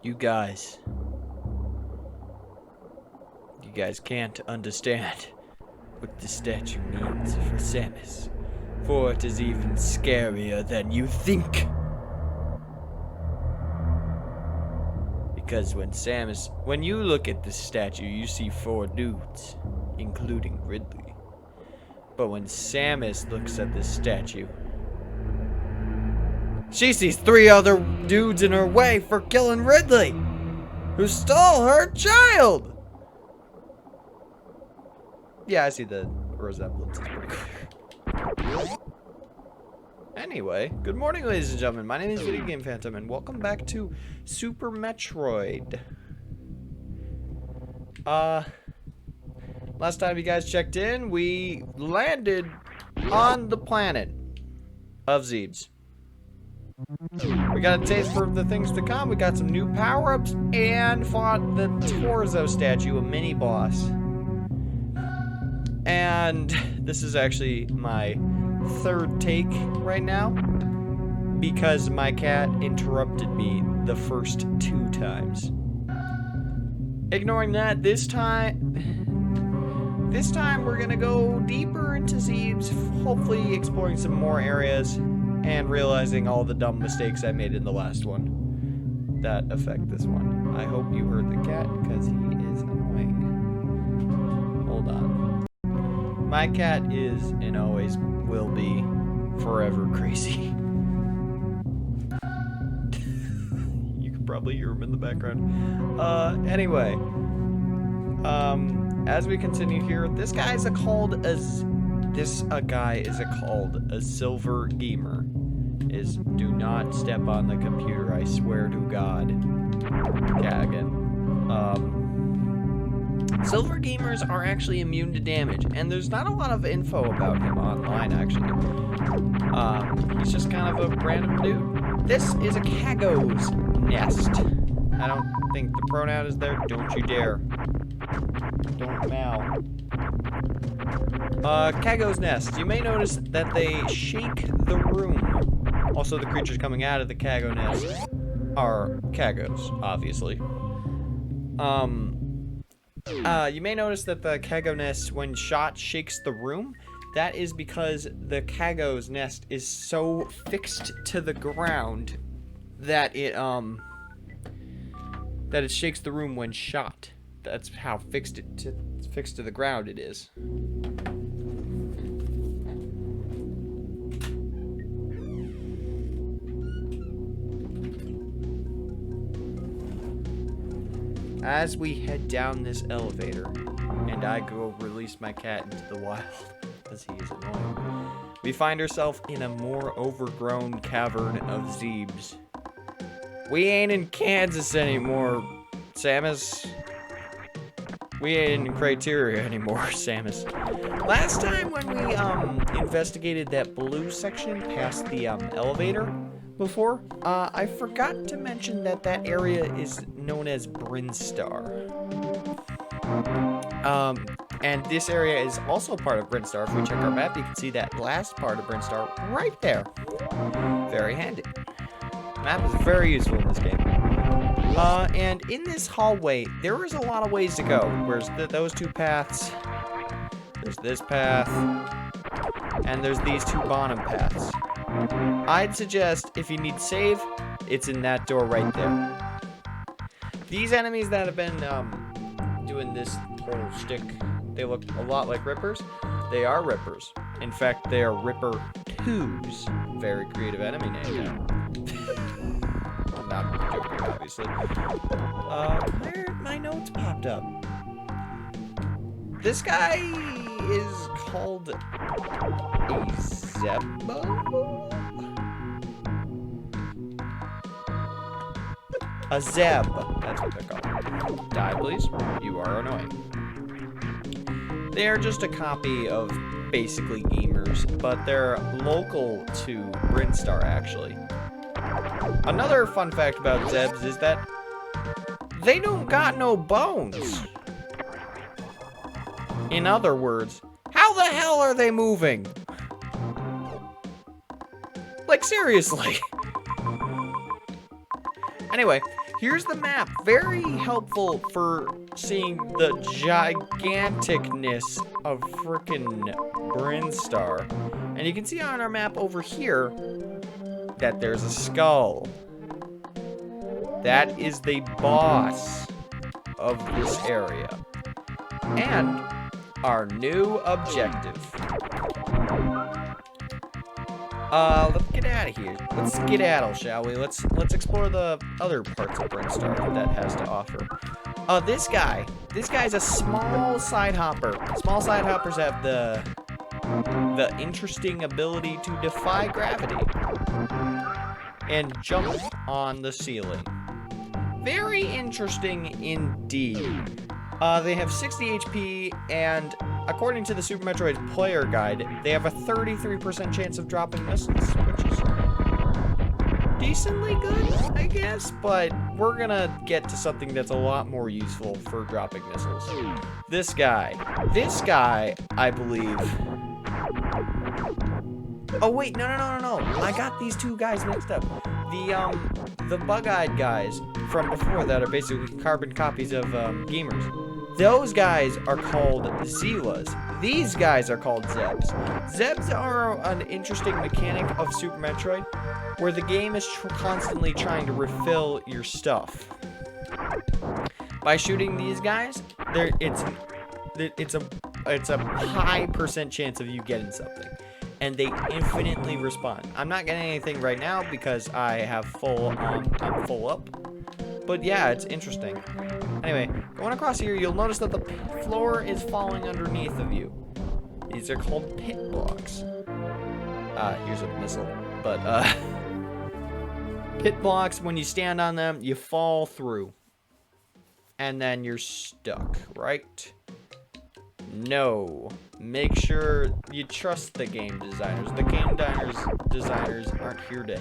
You guys can't understand what the statue means for Samus, for it is even scarier than you think. Because when you look at the statue, you see 4 dudes, including Ridley. But when Samus looks at this statue, she sees 3 other dudes in her way for killing Ridley, who stole her child! Yeah, I see the resemblance is pretty clear. Anyway, good morning, ladies and gentlemen. My name is VideoGamePhantom, and welcome back to Super Metroid. Last time you guys checked in, we landed on the planet of Zebes. We got a taste for the things to come. We got some new power-ups and fought the Torzo statue, a mini-boss. And this is actually my 3rd take right now because my cat interrupted me the first 2 times. Ignoring that, this time we're gonna go deeper into Zebes, hopefully exploring some more areas and realizing all the dumb mistakes I made in the last one that affect this one. I hope you heard the cat because he is annoying. Hold on. My cat is and always will be forever crazy. You can probably hear him in the background. Anyway. As we continue here, this guy is called a silver gamer. Do not step on the computer, I swear to God. Yeah, again. Silver gamers are actually immune to damage, and there's not a lot of info about him online, actually. He's just kind of a random dude. This is a Kago's nest. I don't think the pronoun is there. Don't you dare. Don't meow. Kago's nest. You may notice that they shake the room. Also, the creatures coming out of the Kago nest are Kagos, obviously. You may notice that the Kago nest, when shot, shakes the room. That is because the Kago's nest is so fixed to the ground that it shakes the room when shot. That's how fixed to the ground it is. As we head down this elevator, and I go release my cat into the wild, because he is annoying, we find ourselves in a more overgrown cavern of Zebes. We ain't in Kansas anymore, Samus. We ain't in Criteria anymore, Samus. Last time when we investigated that blue section past the elevator before, I forgot to mention that area is known as Brinstar. And this area is also part of Brinstar. If we check our map, you can see that last part of Brinstar right there. Very handy. Map is very useful in this game. And in this hallway, there is a lot of ways to go. There's those 2 paths. There's this path. And there's these 2 bottom paths. I'd suggest, if you need save, it's in that door right there. These enemies that have been doing this whole shtick, they look a lot like Rippers. They are Rippers. In fact, they are Ripper 2s. Very creative enemy name now. I'm not joking, obviously. Where my notes popped up? This guy is called a Zebo? A Zeb. That's what they're called. Die, please. You are annoying. They're just a copy of basically gamers, but they're local to Brinstar, actually. Another fun fact about Zebs is that they don't got no bones. In other words, how the hell are they moving? Like, seriously. Anyway, Here's the map. Very helpful for seeing the giganticness of frickin' Brinstar. And you can see on our map over here that there's a skull. That is the boss of this area. And our new objective. Let's get out of here. Let's skedaddle, shall we? Let's explore the other parts of Brinstar that has to offer. This guy's a small side hopper. Small side hoppers have the interesting ability to defy gravity and jump on the ceiling. Very interesting indeed. They have 60 HP, and according to the Super Metroid player guide, they have a 33% chance of dropping missiles, which is decently good, I guess, but we're gonna get to something that's a lot more useful for dropping missiles. This guy, I believe... Oh wait, no, I got these two guys mixed up. The bug-eyed guys from before that are basically carbon copies of gamers. Those guys are called Zeelas. These guys are called Zebs. Zebs are an interesting mechanic of Super Metroid, where the game is constantly trying to refill your stuff. By shooting these guys, it's a high % chance of you getting something, and they infinitely respond. I'm not getting anything right now because I have I'm full up. But yeah, it's interesting. Anyway, going across here, you'll notice that the floor is falling underneath of you. These are called pit blocks. Here's a missile. But, pit blocks, when you stand on them, you fall through. And then you're stuck, right? No. Make sure you trust the game designers. The game designers aren't here to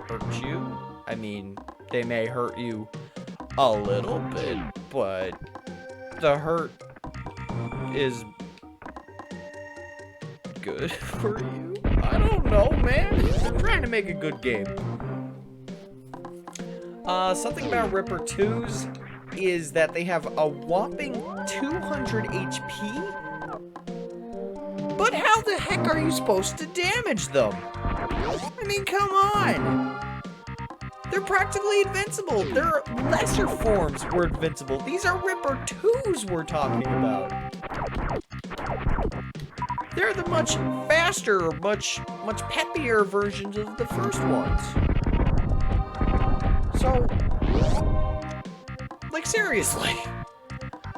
hurt you. I mean, they may hurt you a little bit, but the hurt is good for you. I don't know, man. They're trying to make a good game. Something about Ripper 2s is that they have a whopping 200 HP. But how the heck are you supposed to damage them? I mean, come on. They're practically invincible. Their lesser forms were invincible. These are Ripper 2s we're talking about. They're the much faster, much peppier versions of the first ones. So, like, seriously.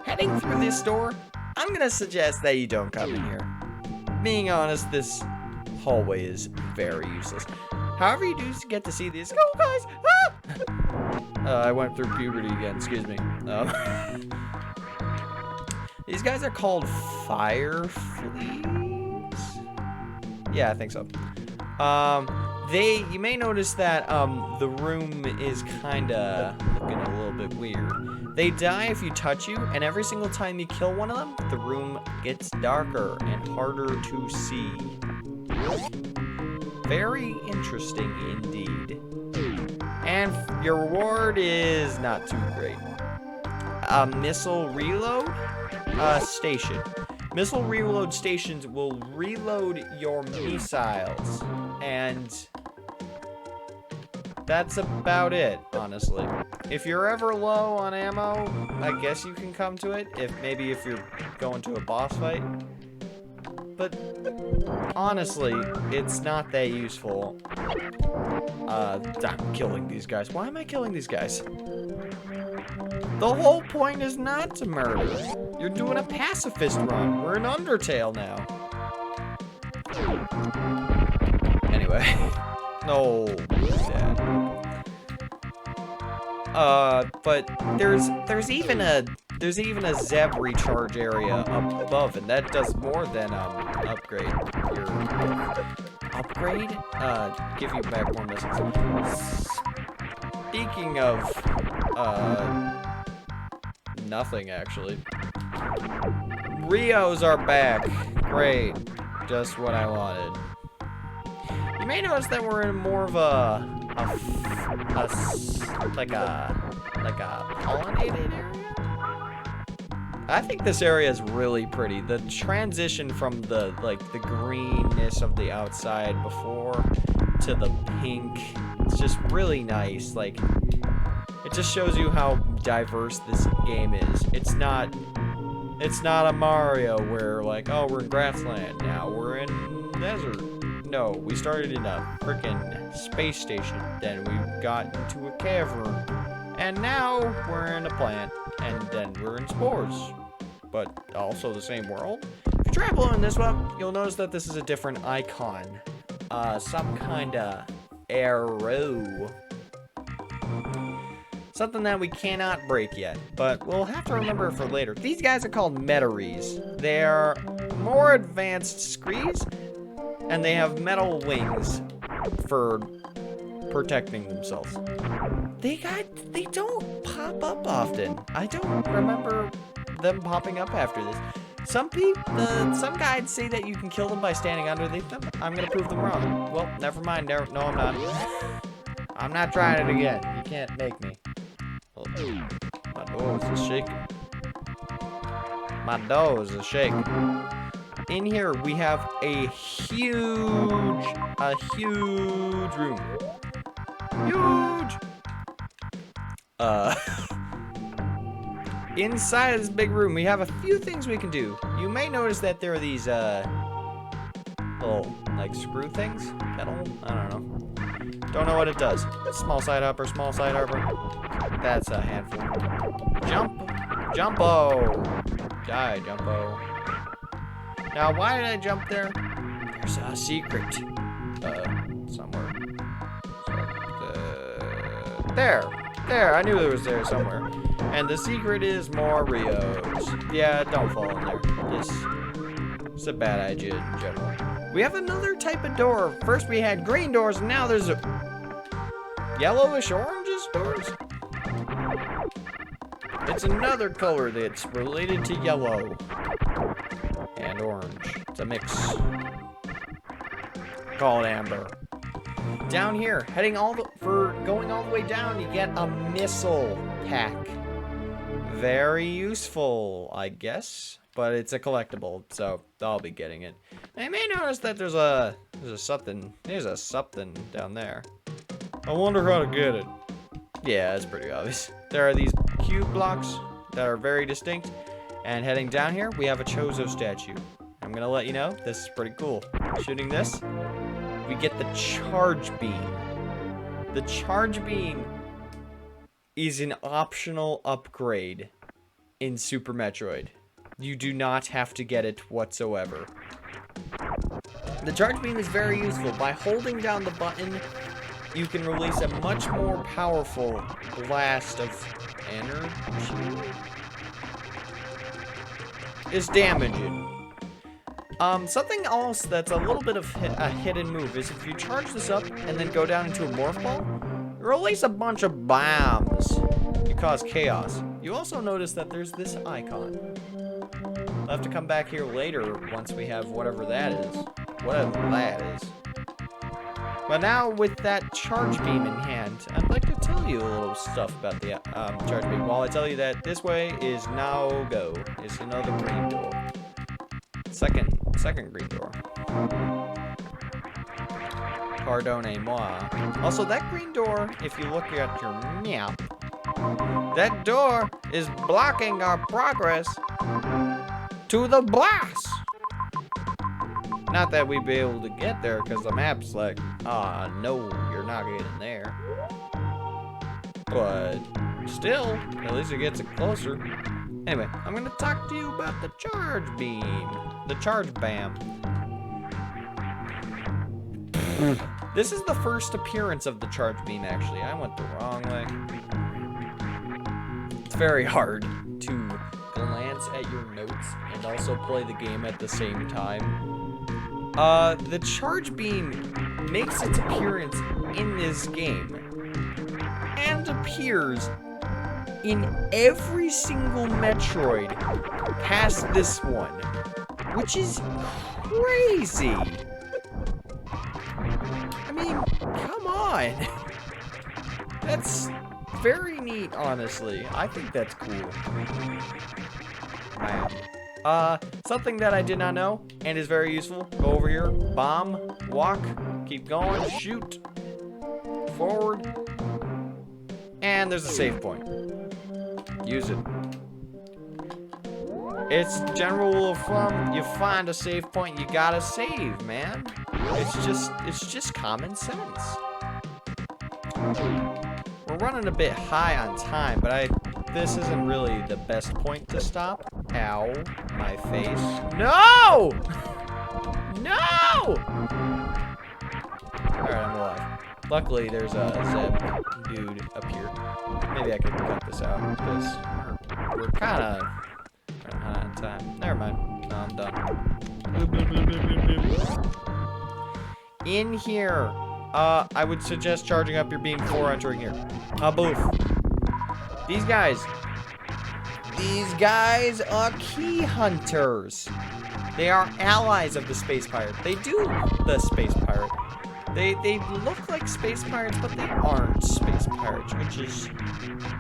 Heading through this door, I'm gonna suggest that you don't come in here. Being honest, this hallway is very useless. However, you do get to see these. Go, guys! Ah! I went through puberty again. Excuse me. These guys are called fire fleas. Yeah, I think so. You may notice that the room is kinda looking a little bit weird. They die if you touch you, and every single time you kill one of them, the room gets darker and harder to see. Very interesting indeed. And your reward is not too great. A missile reload station. Missile reload stations will reload your missiles. And that's about it, honestly. If you're ever low on ammo, I guess you can come to it. If you're going to a boss fight. But honestly, it's not that useful. I'm killing these guys. Why am I killing these guys? The whole point is not to murder. You're doing a pacifist run. We're in Undertale now. Anyway. No. Dad. But there's even a Zeb recharge area up above, and that does more than upgrade your upgrade. Give you back more missiles. Speaking of nothing actually. Rios are back. Great, just what I wanted. You may notice that we're in more of a like a pollinated area. I think this area is really pretty. The transition from the greenness of the outside before to the pink, it's just really nice. Like, it just shows you how diverse this game is. It's not a Mario where like, oh, we're in grassland now, we're in desert. No, we started in a frickin' space station, then we got into a cavern, and now we're in a plant, and then we're in spores. But also the same world. If you travel in this one, you'll notice that this is a different icon. Some kind of arrow. Something that we cannot break yet, but we'll have to remember for later. These guys are called Metaries. They are more advanced screes, and they have metal wings for protecting themselves. They don't pop up often. I don't remember them popping up after this. Some guides say that you can kill them by standing underneath them. I'm gonna prove them wrong. Well, never mind. No, I'm not. I'm not trying it again. You can't make me. My nose is shaking. My nose is shaking. In here, we have a huge room. Huge! Inside of this big room, we have a few things we can do. You may notice that there are these, little, like, screw things? Pedal? I don't know. Don't know what it does. Small side hopper, small side hopper. That's a handful. Jump! Jumpo! Die, Jumpo. Now, why did I jump there? There's a secret. Somewhere. There, I knew it was there somewhere. And the secret is more Rios. Yeah, don't fall in there. It's a bad idea in general. We have another type of door. First we had green doors, and now there's yellowish oranges doors. It's another color that's related to yellow and orange. It's a mix. Call it amber. Down here, going all the way down, you get a missile pack. Very useful, I guess, but it's a collectible, so I'll be getting it. I may notice that there's a something down there. I wonder how to get it. Yeah, it's pretty obvious. There are these cube blocks that are very distinct, and heading down here, we have a Chozo statue. I'm gonna let you know, this is pretty cool. Shooting this, we get the charge beam. The charge beam is an optional upgrade in Super Metroid. You do not have to get it whatsoever. The charge beam is very useful. By holding down the button, you can release a much more powerful blast of energy. It's damaging. Something else that's a little bit of a hidden move is if you charge this up and then go down into a morph ball, release a bunch of bombs. You cause chaos. You also notice that there's this icon. We'll have to come back here later once we have whatever that is. Whatever that is. But now with that charge beam in hand, I'd like to tell you a little stuff about the charge beam. While I tell you that this way is now go. It's another green door. Second green door. Pardonnez-moi. Also, that green door, if you look at your map, that door is blocking our progress to the boss. Not that we'd be able to get there, because the map's like, no, you're not getting there. But still, at least it gets it closer. Anyway, I'm going to talk to you about the charge beam. The charge bam. This is the first appearance of the charge beam, actually. I went the wrong way. It's very hard to glance at your notes and also play the game at the same time. The charge beam makes its appearance in this game and appears in every single Metroid past this one, which is crazy. I mean, come on. That's very neat, honestly. I think that's cool. Man. Something that I did not know and is very useful. Go over here, bomb, walk, keep going, shoot, forward, and there's a save point. Use it. It's general rule of thumb. You find a save point, you gotta save, man. It's just common sense. We're running a bit high on time, but this isn't really the best point to stop. Ow, my face. No! No! Alright, I'm alive. Luckily, there's a Zeb dude up here. Maybe I could cut this out, because we're kind of running high on time. Never mind. No, I'm done. In here, I would suggest charging up your beam before entering here. Boof. These guys are Keyhunters. They are allies of the space pirate. They do the space pirate. They look like space pirates, but they aren't space pirates, which is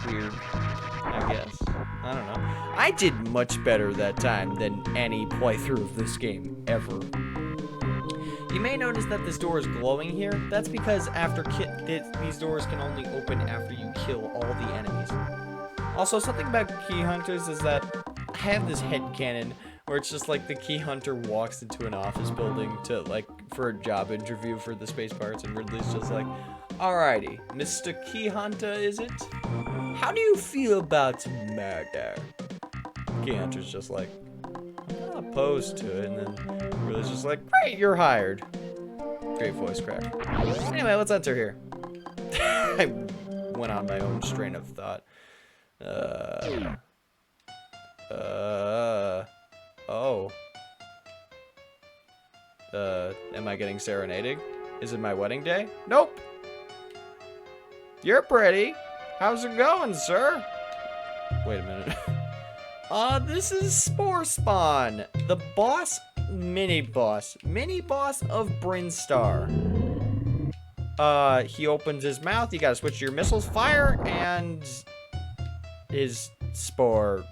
weird, I guess. I don't know. I did much better that time than any playthrough of this game ever. You may notice that this door is glowing here. That's because these doors can only open after you kill all the enemies. Also, something about Keyhunters is that I have this headcanon where it's just like the Keyhunter walks into an office building to for a job interview for the Space Pirates, and Ridley's just like, "Alrighty, Mr. Keyhunter, is it? How do you feel about murder?" Keyhunter's just like, "I'm not opposed to it," and then Ridley's just like, "Great, you're hired." Great voice crack. Anyway, let's enter here. I went on my own strain of thought. Am I getting serenaded? Is it my wedding day? Nope. You're pretty. How's it going, sir? Wait a minute. This is Spore Spawn, the mini-boss of Brinstar. He opens his mouth, you gotta switch to your missiles, fire, and his spore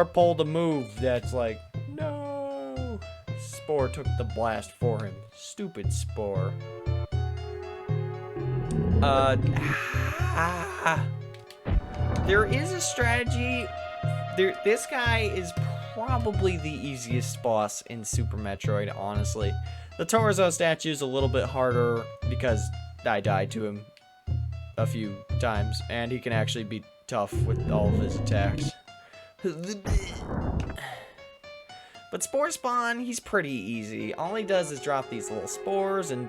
pulled a move that's like, no. Spore took the blast for him. Stupid Spore. There is a strategy. This guy is probably the easiest boss in Super Metroid, honestly. The Torso statue is a little bit harder because I died to him a few times, and he can actually be tough with all of his attacks. But Spore Spawn, he's pretty easy. All he does is drop these little spores and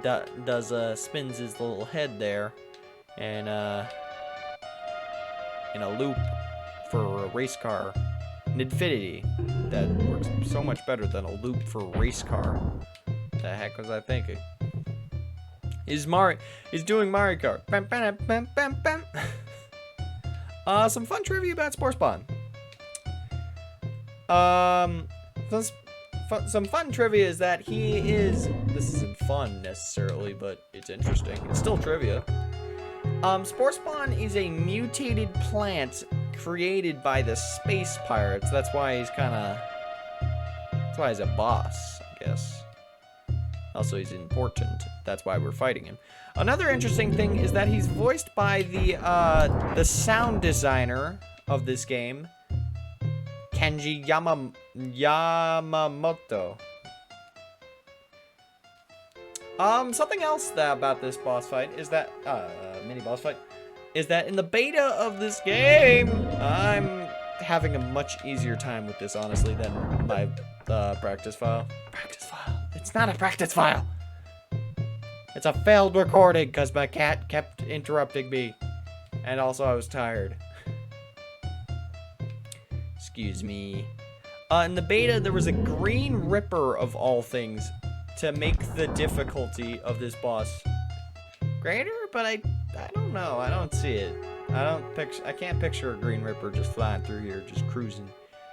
spins his little head there, and in a loop for a race car. An infinity that works so much better than a loop for a race car. The heck was I thinking? He's doing Mario Kart. Bam, bam, bam, bam, bam. Some fun trivia about Spore Spawn. Some fun trivia is that this isn't fun necessarily, but it's interesting. It's still trivia. Spore Spawn is a mutated plant created by the Space Pirates. That's why he's a boss, I guess. Also, he's important. That's why we're fighting him. Another interesting thing is that he's voiced by the sound designer of this game, Kenji Yamamoto. Something else about this boss fight is that, mini boss fight, is that in the beta of this game, I'm having a much easier time with this, honestly, than my practice file. It's not a practice file. It's a failed recording because my cat kept interrupting me. And also I was tired. Excuse me. In the beta, there was a green ripper of all things to make the difficulty of this boss greater, but I don't know. I don't see it. I can't picture a green ripper just flying through here, just cruising,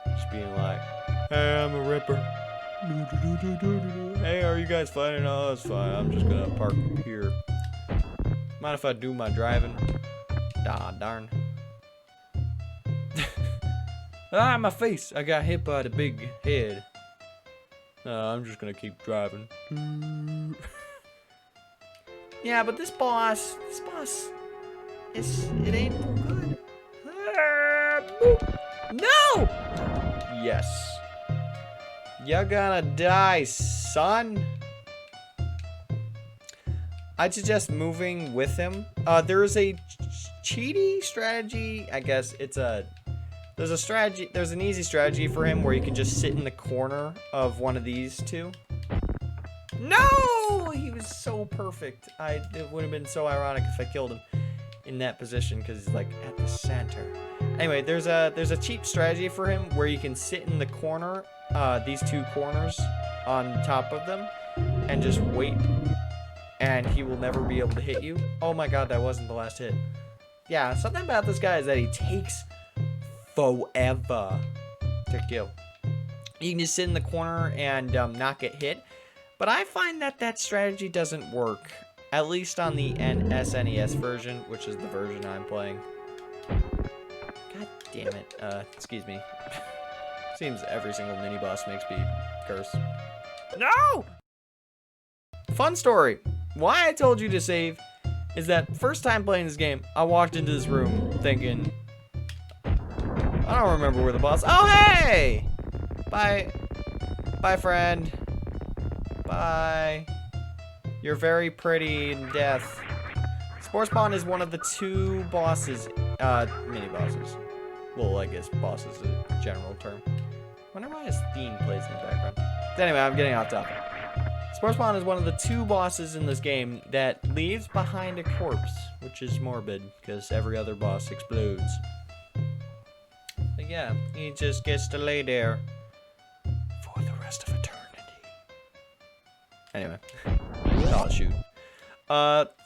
just being like, "Hey, I'm a ripper. Hey, are you guys fighting? Oh, it's fine. I'm just gonna park here." Mind if I do my driving? Darn. Ah, my face! I got hit by the big head. I'm just gonna keep driving. Yeah, but this boss, it ain't good. No! Yes. You're gonna die, son. I'd suggest moving with him. There is a cheaty strategy. I guess it's there's a strategy. There's an easy strategy for him where you can just sit in the corner of one of these two. No! He was so perfect. It would have been so ironic if I killed him in that position because he's like at the center. Anyway, there's a cheap strategy for him where you can sit in the corner, these two corners on top of them, and just wait, and he will never be able to hit you. Oh my god, that wasn't the last hit. Yeah, something about this guy is that he takes forever to kill. You can just sit in the corner and not get hit, but I find that strategy doesn't work, at least on the SNES version, which is the version I'm playing. God damn it. Excuse me. Seems every single mini-boss makes me curse. No! Fun story. Why I told you to save is that first time playing this game, I walked into this room thinking, I don't remember where the boss... Oh, hey! Bye. Bye, friend. Bye. You're very pretty in death. Spore Spawn is one of the two bosses, mini-bosses. Well, I guess boss is a general term. I wonder why his theme plays in the background. Anyway, I'm getting off topic. Spore Spawn is one of the two bosses in this game that leaves behind a corpse, which is morbid, because every other boss explodes. But yeah, he just gets to lay there for the rest of eternity. Anyway. Oh, shoot.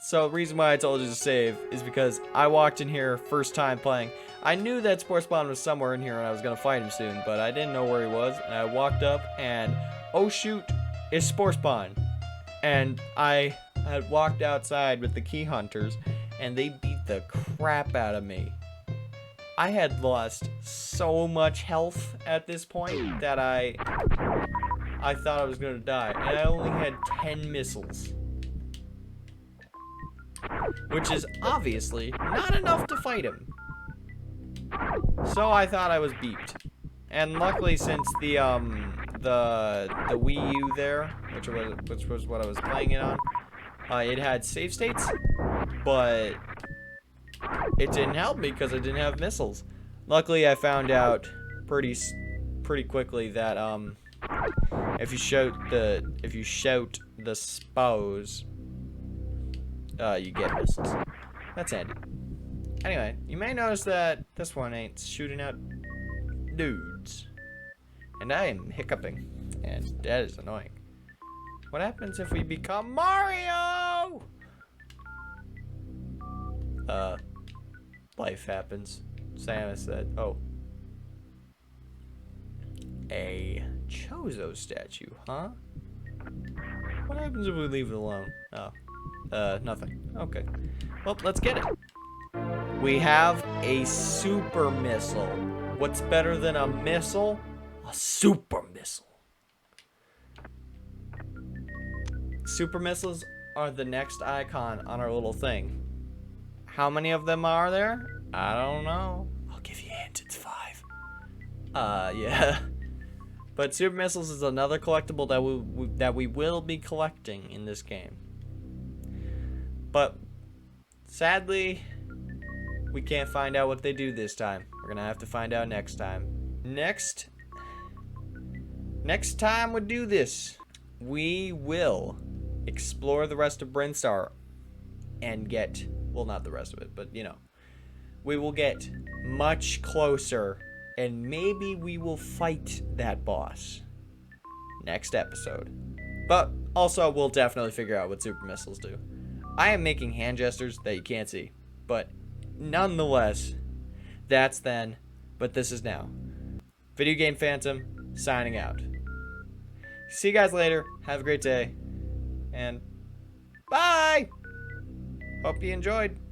So the reason why I told you to save is because I walked in here first time playing. I knew that Spore Spawn was somewhere in here and I was gonna fight him soon, but I didn't know where he was. And I walked up and, oh shoot, it's Spore Spawn. And I had walked outside with the Keyhunters and they beat the crap out of me. I had lost so much health at this point that I thought I was gonna die. And I only had 10 missiles. Which is obviously not enough to fight him. So I thought I was beeped. And luckily, since the Wii U there, which was what I was playing it on, it had save states, but it didn't help me because I didn't have missiles. Luckily, I found out pretty quickly that if you shout the spows, you get missiles. That's handy. Anyway, you may notice that this one ain't shooting out dudes. And I am hiccuping. And that is annoying. What happens if we become Mario? Life happens. Samus said, oh. A Chozo statue, huh? What happens if we leave it alone? Oh. Nothing. Okay. Well, let's get it. We have a super missile. What's better than a missile? A super missile. Super missiles are the next icon on our little thing. How many of them are there? I don't know. I'll give you a hint, it's 5. Yeah. But super missiles is another collectible that we will be collecting in this game. But sadly, we can't find out what they do this time. We're gonna have to find out next time. Next time we do this, we will explore the rest of Brinstar and get, well, not the rest of it, but you know, we will get much closer and maybe we will fight that boss next episode. But also, we'll definitely figure out what super missiles do. I am making hand gestures that you can't see, but nonetheless, that's then, but this is now. VideoGamePhantom, signing out. See you guys later, have a great day, and bye! Hope you enjoyed.